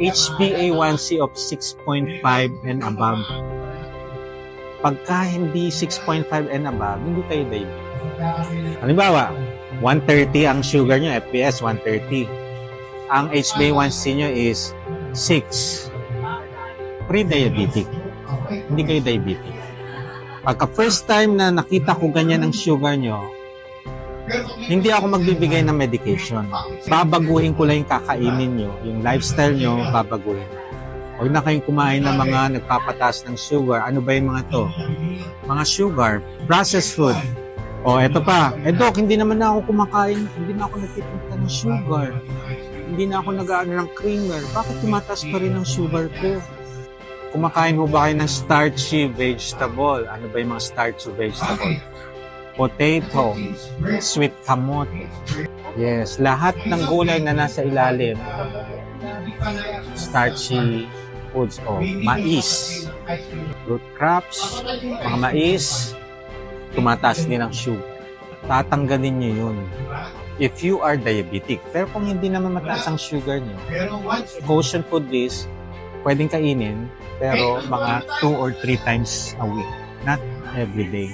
HbA1c of 6.5 and above. Pagka hindi 6.5 and above, hindi kayo diabetic. Halimbawa, 130 ang sugar nyo, FPS 130. Ang HbA1c nyo is 6. Pre-diabetic. Hindi kayo diabetic. Pagka first time na nakita ko ganyan ang sugar nyo, hindi ako magbibigay ng medication. Babaguhin ko lang yung kakainin nyo, yung lifestyle nyo, babaguhin. Huwag na kayong kumain ng mga nagpapataas ng sugar. Ano ba yung mga to? Mga sugar, processed food. O, eto pa. Dok, hindi naman na ako kumakain. Hindi na ako nagtitinta ng sugar. Hindi na ako nag-aano ng creamer. Bakit tumataas pa rin ang sugar ko? Kumakain mo ba kayo ng starchy vegetable? Ano ba yung mga starchy vegetable? Potato, sweet kamote. Yes, lahat ng gulay na nasa ilalim, starchy foods o mais, root crops, mga mais, tumataas din ang sugar. Tatanggalin nyo yun if you are diabetic. Pero kung hindi naman mataas ang sugar nyo, kosher food is pwedeng kainin, pero mga 2 or 3 times a week, not every day.